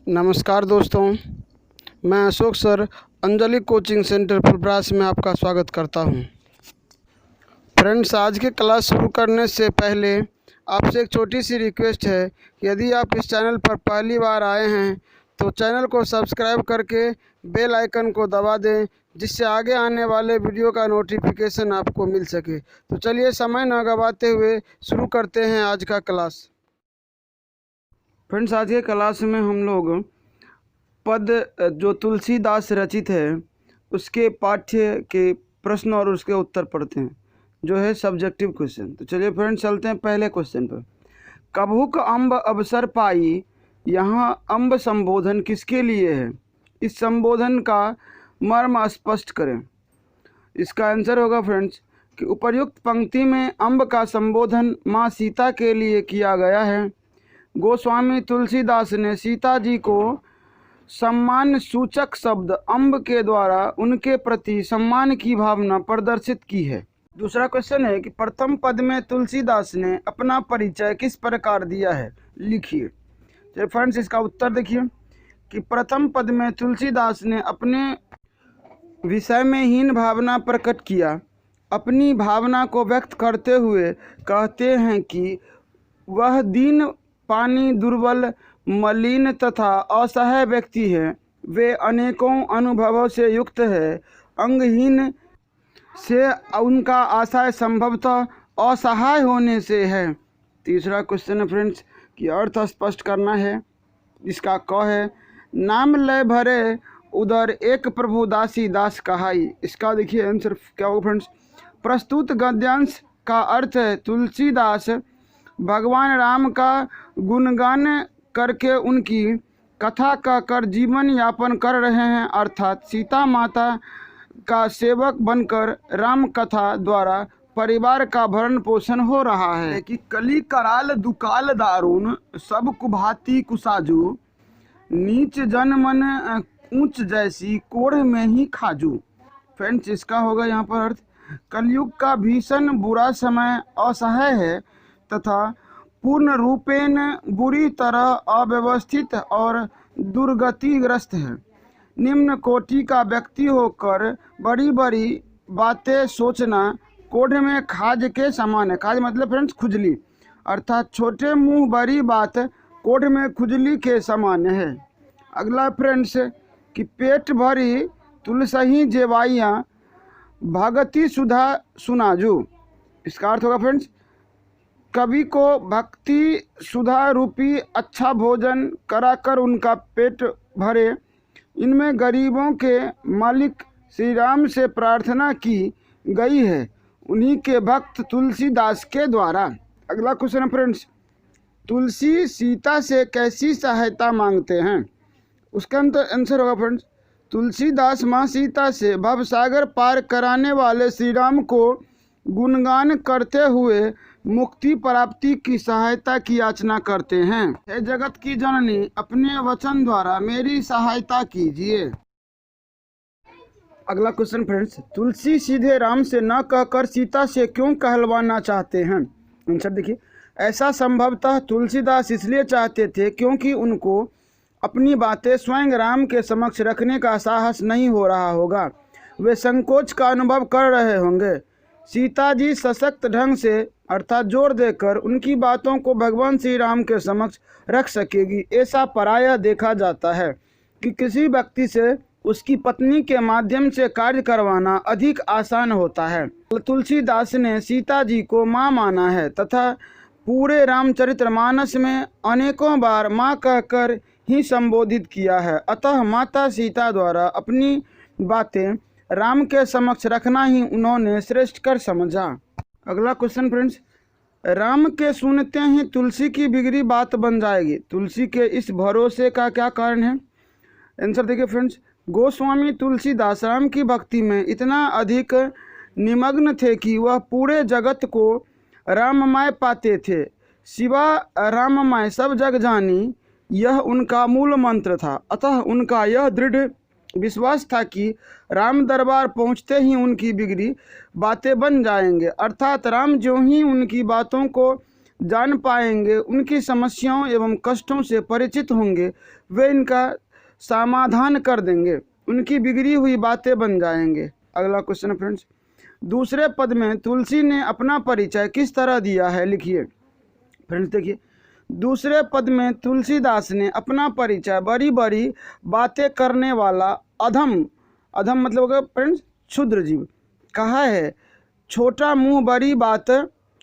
नमस्कार दोस्तों, मैं Ashok sir Anjali coaching centre Phulparas में आपका स्वागत करता हूं। फ्रेंड्स, आज की क्लास शुरू करने से पहले आपसे एक छोटी सी रिक्वेस्ट है कि यदि आप इस चैनल पर पहली बार आए हैं तो चैनल को सब्सक्राइब करके बेल आइकन को दबा दें, जिससे आगे आने वाले वीडियो का नोटिफिकेशन आपको मिल सके। तो चलिए समय न गंवाते हुए शुरू करते हैं आज का क्लास। फ्रेंड्स, आज के क्लास में हम लोग पद जो तुलसीदास रचित है उसके पाठ्य के प्रश्न और उसके उत्तर पढ़ते हैं, जो है सब्जेक्टिव क्वेश्चन। तो चलिए फ्रेंड्स, चलते हैं पहले क्वेश्चन पर। कभुक अम्ब अवसर पाई, यहाँ अम्ब संबोधन किसके लिए है? इस संबोधन का मर्म स्पष्ट करें। इसका आंसर होगा फ्रेंड्स कि उपर्युक्त पंक्ति में अम्ब का संबोधन माँ सीता के लिए किया गया है। गोस्वामी तुलसीदास ने सीता जी को सम्मान सूचक शब्द अम्ब के द्वारा उनके प्रति सम्मान की भावना प्रदर्शित की है। दूसरा क्वेश्चन है कि प्रथम पद में तुलसीदास ने अपना परिचय किस प्रकार दिया है? लिखिए। तो फ्रेंड्स, इसका उत्तर देखिए कि प्रथम पद में तुलसीदास ने अपने विषय में हीन भावना प्रकट किया। अपनी भावना को व्यक्त करते हुए कहते हैं कि वह दीन पानी दुर्बल मलिन तथा असहाय व्यक्ति है। वे अनेकों अनुभवों से युक्त है। अंगहीन से उनका आशय संभवतः असहाय होने से है। तीसरा क्वेश्चन है फ्रेंड्स कि अर्थ स्पष्ट करना है। इसका क है, नाम लय भरे उधर एक प्रभु दासी दास कहाई। इसका देखिए आंसर क्या होगा फ्रेंड्स। प्रस्तुत गद्यांश का अर्थ है तुलसीदास भगवान राम का गुणगान करके उनकी कथा कहकर जीवन यापन कर रहे हैं, अर्थात सीता माता का सेवक बनकर राम कथा द्वारा परिवार का भरण पोषण हो रहा है। कि कली कराल दुकाल दारुण सब कुभाती कुसाजू, नीच जन मन ऊंच जैसी कोढ़ में ही खाजू। फ्रेंड्स, इसका होगा यहाँ पर अर्थ, कलयुग का भीषण बुरा समय असहाय है तथा पूर्ण रूपेण बुरी तरह अव्यवस्थित और दुर्गतिग्रस्त है। निम्न कोटि का व्यक्ति होकर बड़ी बड़ी बातें सोचना कोढ़ में खाज के समान है। खाज मतलब फ्रेंड्स खुजली, अर्थात छोटे मुंह बड़ी बात कोढ़ में खुजली के समान है। अगला फ्रेंड्स कि पेट भरी तुलसही जेवाइयाँ भगति सुधा सुनाजू। इसका अर्थ होगा फ्रेंड्स, कवि को भक्ति सुधा रूपी अच्छा भोजन कराकर उनका पेट भरे। इनमें गरीबों के मालिक श्री राम से प्रार्थना की गई है, उन्हीं के भक्त तुलसीदास के द्वारा। अगला क्वेश्चन है फ्रेंड्स, तुलसी सीता से कैसी सहायता मांगते हैं? उसका आंसर होगा फ्रेंड्स, तुलसीदास माँ सीता से भवसागर पार कराने वाले श्री राम को गुणगान करते हुए मुक्ति प्राप्ति की सहायता की याचना करते हैं। हे जगत की जननी, अपने वचन द्वारा मेरी सहायता कीजिए। अगला क्वेश्चन फ्रेंड्स, तुलसी सीधे राम से न कहकर सीता से क्यों कहलवाना चाहते हैं? आंसर देखिए, ऐसा संभवतः तुलसीदास इसलिए चाहते थे क्योंकि उनको अपनी बातें स्वयं राम के समक्ष रखने का साहस नहीं हो रहा होगा। वे संकोच का अनुभव कर रहे होंगे। सीता जी सशक्त ढंग से अर्थात जोर देकर उनकी बातों को भगवान श्री राम के समक्ष रख सकेगी। ऐसा प्रायः देखा जाता है कि किसी व्यक्ति से उसकी पत्नी के माध्यम से कार्य करवाना अधिक आसान होता है। तुलसीदास ने सीता जी को माँ माना है तथा पूरे रामचरितमानस में अनेकों बार माँ कहकर ही संबोधित किया है। अतः माता सीता द्वारा अपनी बातें राम के समक्ष रखना ही उन्होंने श्रेष्ठ कर समझा। अगला क्वेश्चन फ्रेंड्स, राम के सुनते ही तुलसी की बिगड़ी बात बन जाएगी। तुलसी के इस भरोसे का क्या कारण है? आंसर देखिए फ्रेंड्स, गोस्वामी तुलसीदास राम की भक्ति में इतना अधिक निमग्न थे कि वह पूरे जगत को राममय पाते थे। शिवा राममय सब जग जानी, यह उनका मूल मंत्र था। अतः उनका यह दृढ़ विश्वास था कि राम दरबार पहुंचते ही उनकी बिगड़ी बातें बन जाएंगे, अर्थात राम जो ही उनकी बातों को जान पाएंगे, उनकी समस्याओं एवं कष्टों से परिचित होंगे, वे इनका समाधान कर देंगे, उनकी बिगड़ी हुई बातें बन जाएंगे। अगला क्वेश्चन फ्रेंड्स, दूसरे पद में तुलसी ने अपना परिचय किस तरह दिया है, लिखिए। फ्रेंड्स देखिए, दूसरे पद में तुलसीदास ने अपना परिचय बड़ी बड़ी बातें करने वाला अधम, अधम मतलब होगा फ्रेंड्स क्षुद्र जीव, कहा है। छोटा मुंह बड़ी बात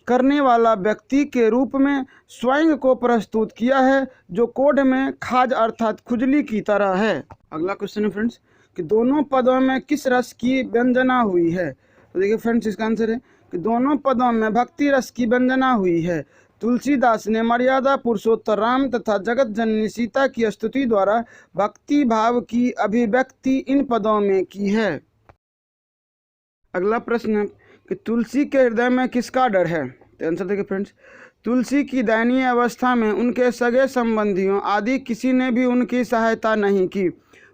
करने वाला व्यक्ति के रूप में स्वयं को प्रस्तुत किया है, जो कोढ़ में खाज अर्थात खुजली की तरह है। अगला क्वेश्चन है फ्रेंड्स कि दोनों पदों में किस रस की व्यंजना हुई है। तो देखिए फ्रेंड्स, इसका आंसर है कि दोनों पदों में भक्ति रस की व्यंजना हुई है। तुलसीदास ने मर्यादा पुरुषोत्तर राम तथा जगत जननी सीता की स्तुति द्वारा भक्ति भाव की अभिव्यक्ति इन पदों में की है। अगला प्रश्न कि तुलसी के हृदय में किसका डर है। तो आंसर देखिए फ्रेंड्स, तुलसी की दयनीय अवस्था में उनके सगे संबंधियों आदि किसी ने भी उनकी सहायता नहीं की।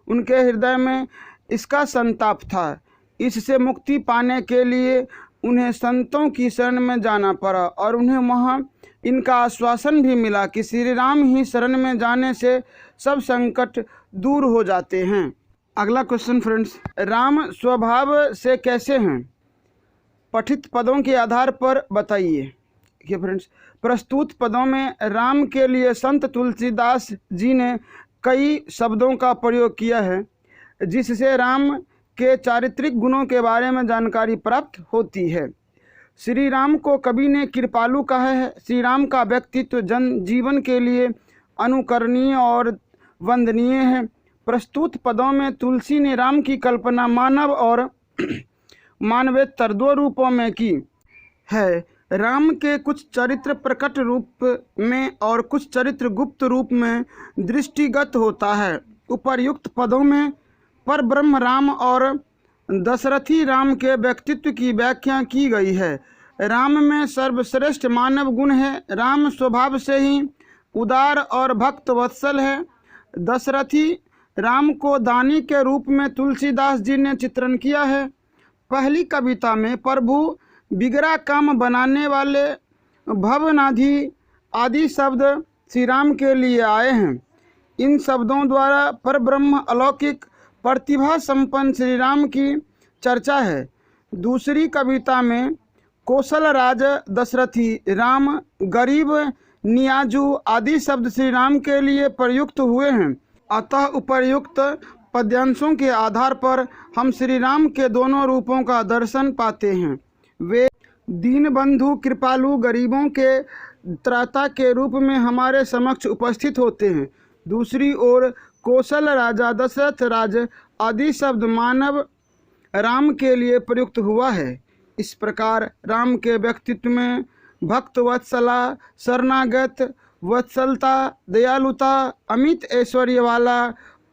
उनके हृदय में इसका संताप था। इससे मुक्ति पाने के लिए उन्हें संतों की शरण में जाना पड़ा और उन्हें वहाँ इनका आश्वासन भी मिला कि श्री राम ही शरण में जाने से सब संकट दूर हो जाते हैं। अगला क्वेश्चन फ्रेंड्स, राम स्वभाव से कैसे हैं, पठित पदों के आधार पर बताइए। देखिए फ्रेंड्स, प्रस्तुत पदों में राम के लिए संत तुलसीदास जी ने कई शब्दों का प्रयोग किया है, जिससे राम के चारित्रिक गुणों के बारे में जानकारी प्राप्त होती है। श्री राम को कवि ने कृपालु कहा है। श्री राम का व्यक्तित्व जन जीवन के लिए अनुकरणीय और वंदनीय है। प्रस्तुत पदों में तुलसी ने राम की कल्पना मानव और मानवेतर दो रूपों में की है। राम के कुछ चरित्र प्रकट रूप में और कुछ चरित्र गुप्त रूप में दृष्टिगत होता है। उपर्युक्त पदों में पर ब्रह्म राम और दशरथी राम के व्यक्तित्व की व्याख्या की गई है। राम में सर्वश्रेष्ठ मानव गुण है। राम स्वभाव से ही उदार और भक्त वत्सल है। दशरथी राम को दानी के रूप में तुलसीदास जी ने चित्रण किया है। पहली कविता में प्रभु बिगड़ा काम बनाने वाले भवनाधि आदि शब्द श्री राम के लिए आए हैं। इन शब्दों द्वारा परब्रह्म अलौकिक प्रतिभा संपन्न श्री राम की चर्चा है। दूसरी कविता में कौशल राज दशरथी राम गरीब नियाजू आदि शब्द श्री राम के लिए प्रयुक्त हुए हैं। अतः उपर्युक्त पद्यांशों के आधार पर हम श्री राम के दोनों रूपों का दर्शन पाते हैं। वे दीनबंधु कृपालु गरीबों के त्राता के रूप में हमारे समक्ष उपस्थित होते हैं। दूसरी ओर कौशल राजा दशरथ राज आदि शब्द मानव राम के लिए प्रयुक्त हुआ है। इस प्रकार राम के व्यक्तित्व में भक्त वत्सला, शरणागत वत्सलता, दयालुता, अमित ऐश्वर्य वाला,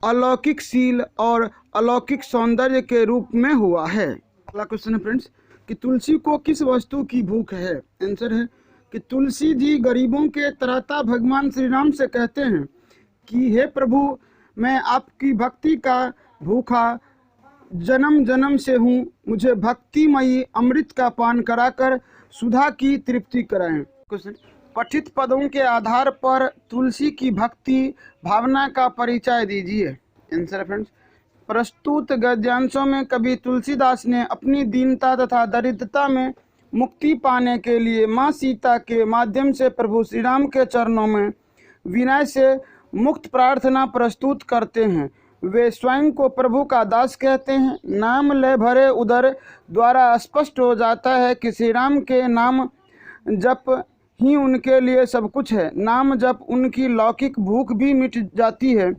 अलौकिकशील और अलौकिक सौंदर्य के रूप में हुआ है। अगला क्वेश्चन है फ्रेंड्स कि तुलसी को किस वस्तु की भूख है। आंसर है कि तुलसी जी गरीबों के त्राता भगवान श्री राम से कहते हैं कि हे प्रभु, मैं आपकी भक्ति का भूखा जन्म जन्म से हूँ। मुझे भक्तिमयी अमृत का पान कराकर सुधा की तृप्ति कराएं। क्वेश्चन, पठित पदों के आधार पर तुलसी की भक्ति भावना का परिचय दीजिए। आंसर फ्रेंड्स, प्रस्तुत गद्यांशों में कवि तुलसीदास ने अपनी दीनता तथा दरिद्रता में मुक्ति पाने के लिए माँ सीता के माध्यम से प्रभु श्री राम के चरणों में विनय से मुक्त प्रार्थना प्रस्तुत करते हैं। वे स्वयं को प्रभु का दास कहते हैं। नाम ले भरे उदर द्वारा स्पष्ट हो जाता है कि श्री राम के नाम जप ही उनके लिए सब कुछ है। नाम जप उनकी लौकिक भूख भी मिट जाती है।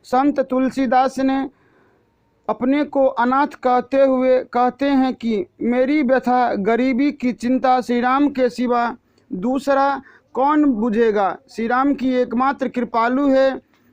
संत तुलसीदास ने अपने को अनाथ कहते हुए कहते हैं कि मेरी व्यथा गरीबी की चिंता श्री राम के सिवा दूसरा कौन बुझेगा। श्री राम की एकमात्र कृपालु है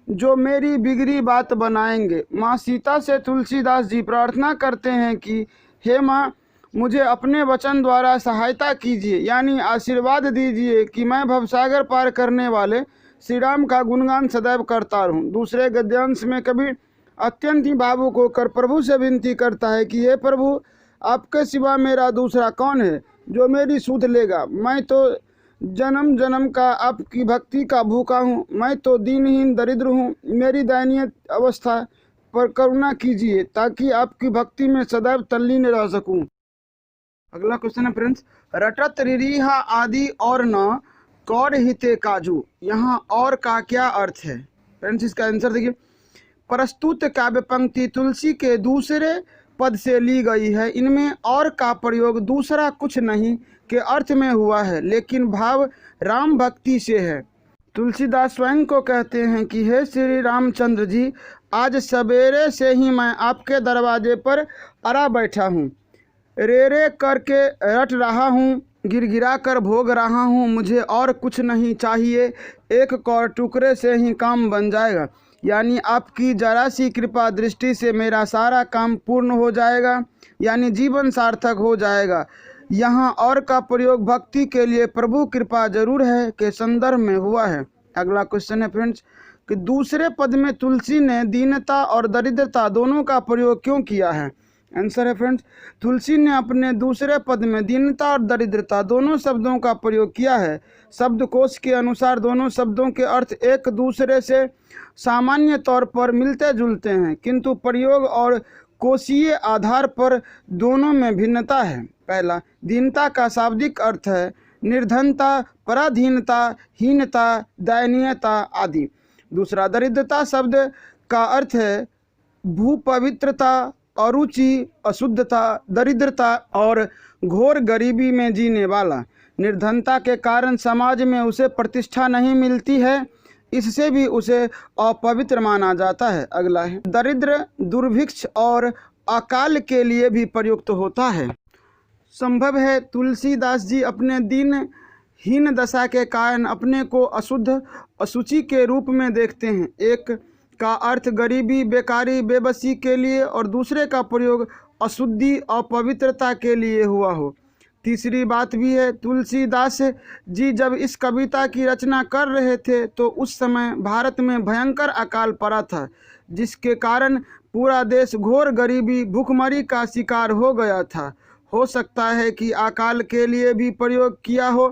जो मेरी बिगड़ी बात बनाएंगे। माँ सीता से तुलसीदास जी प्रार्थना करते हैं कि हे माँ, मुझे अपने वचन द्वारा सहायता कीजिए, यानी आशीर्वाद दीजिए कि मैं भवसागर पार करने वाले श्री राम का गुणगान सदैव करता रहूं। दूसरे गद्यांश में कभी अत्यंत ही भावुक होकर प्रभु से विनती करता है कि हे प्रभु, आपके सिवा मेरा दूसरा कौन है जो मेरी सुध लेगा। मैं तो जन्म जन्म का आपकी भक्ति का भूखा हूँ, मैं तो दीनहीन दरिद्र हूँ, मेरी दयनीय अवस्था पर करुणा कीजिए ताकि आपकी भक्ति में सदैव तल्लीन रह सकूं। अगला क्वेश्चन है फ्रेंड्स, रटत रिरीहा आदि और न कौर हिते काजू, यहाँ और का क्या अर्थ है? फ्रेंड्स इसका आंसर देखिए, प्रस्तुत काव्य पंक्ति तुलसी के दूसरे पद से ली गई है। इनमें और का प्रयोग दूसरा कुछ नहीं के अर्थ में हुआ है, लेकिन भाव राम भक्ति से है। तुलसीदास स्वयं को कहते हैं कि हे श्री रामचंद्र जी, आज सवेरे से ही मैं आपके दरवाजे पर अड़ा बैठा हूँ, रे रे करके रट रहा हूँ, गिरगिरा कर भोग रहा हूँ, मुझे और कुछ नहीं चाहिए, एक कौर टुकड़े से ही काम बन जाएगा। यानी आपकी जरा सी कृपा दृष्टि से मेरा सारा काम पूर्ण हो जाएगा, यानी जीवन सार्थक हो जाएगा। यहाँ और का प्रयोग भक्ति के लिए प्रभु कृपा जरूर है के संदर्भ में हुआ है। अगला क्वेश्चन है फ्रेंड्स कि दूसरे पद में तुलसी ने दीनता और दरिद्रता दोनों का प्रयोग क्यों किया है? आंसर है फ्रेंड्स, तुलसी ने अपने दूसरे पद में दीनता और दरिद्रता दोनों शब्दों का प्रयोग किया है। शब्दकोश के अनुसार दोनों शब्दों के अर्थ एक दूसरे से सामान्य तौर पर मिलते जुलते हैं, किंतु प्रयोग और कोशीय आधार पर दोनों में भिन्नता है। पहला, दीनता का शाब्दिक अर्थ है निर्धनता, पराधीनता, हीनता, दयनीयता आदि। दूसरा, दरिद्रता शब्द का अर्थ है भूपवित्रता, अरुचि, अशुद्धता, दरिद्रता और घोर गरीबी में जीने वाला। निर्धनता के कारण समाज में उसे प्रतिष्ठा नहीं मिलती है, इससे भी उसे अपवित्र माना जाता है। अगला है, दरिद्र दुर्भिक्ष और अकाल के लिए भी प्रयुक्त होता है। संभव है तुलसीदास जी अपने दीनहीन दशा के कारण अपने को अशुद्ध, अशुचि के रूप में देखते हैं। एक का अर्थ गरीबी, बेकारी, बेबसी के लिए और दूसरे का प्रयोग अशुद्धि, अपवित्रता के लिए हुआ हो। तीसरी बात भी है, तुलसीदास जी जब इस कविता की रचना कर रहे थे तो उस समय भारत में भयंकर अकाल पड़ा था, जिसके कारण पूरा देश घोर गरीबी, भूखमरी का शिकार हो गया था। हो सकता है कि अकाल के लिए भी प्रयोग किया हो।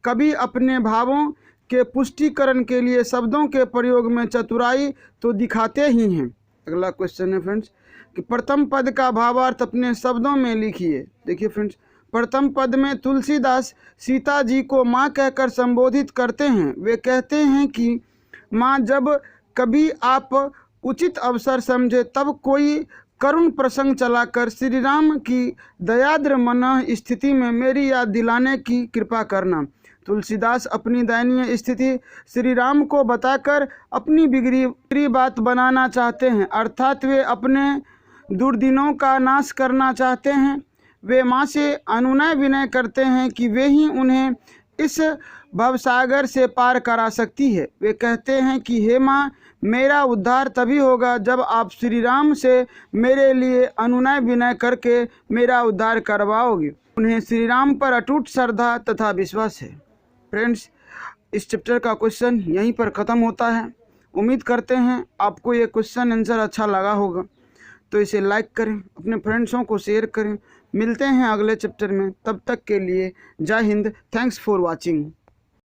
कभी अपने भावों के पुष्टिकरण के लिए शब्दों के प्रयोग में चतुराई तो दिखाते ही हैं। अगला क्वेश्चन है फ्रेंड्स कि प्रथम पद का भावार्थ अपने शब्दों में लिखिए। देखिए फ्रेंड्स, प्रथम पद में तुलसीदास सीता जी को माँ कहकर संबोधित करते हैं। वे कहते हैं कि माँ, जब कभी आप उचित अवसर समझे तब कोई करुण प्रसंग चलाकर श्री राम की दयाद्र मन स्थिति में मेरी याद दिलाने की कृपा करना। तुलसीदास अपनी दयनीय स्थिति श्री राम को बताकर अपनी बिगड़ी बात बनाना चाहते हैं, अर्थात वे अपने दुर्दिनों का नाश करना चाहते हैं। वे माँ से अनुनय विनय करते हैं कि वे ही उन्हें इस भवसागर से पार करा सकती है। वे कहते हैं कि हे माँ, मेरा उद्धार तभी होगा जब आप श्री राम से मेरे लिए अनुनय विनय करके मेरा उद्धार करवाओगे। उन्हें श्री राम पर अटूट श्रद्धा तथा विश्वास है। फ्रेंड्स, इस चैप्टर का क्वेश्चन यहीं पर ख़त्म होता है। उम्मीद करते हैं आपको ये क्वेश्चन आंसर अच्छा लगा होगा, तो इसे लाइक करें, अपने फ्रेंड्सों को शेयर करें। मिलते हैं अगले चैप्टर में, तब तक के लिए जय हिंद। Thanks for watching.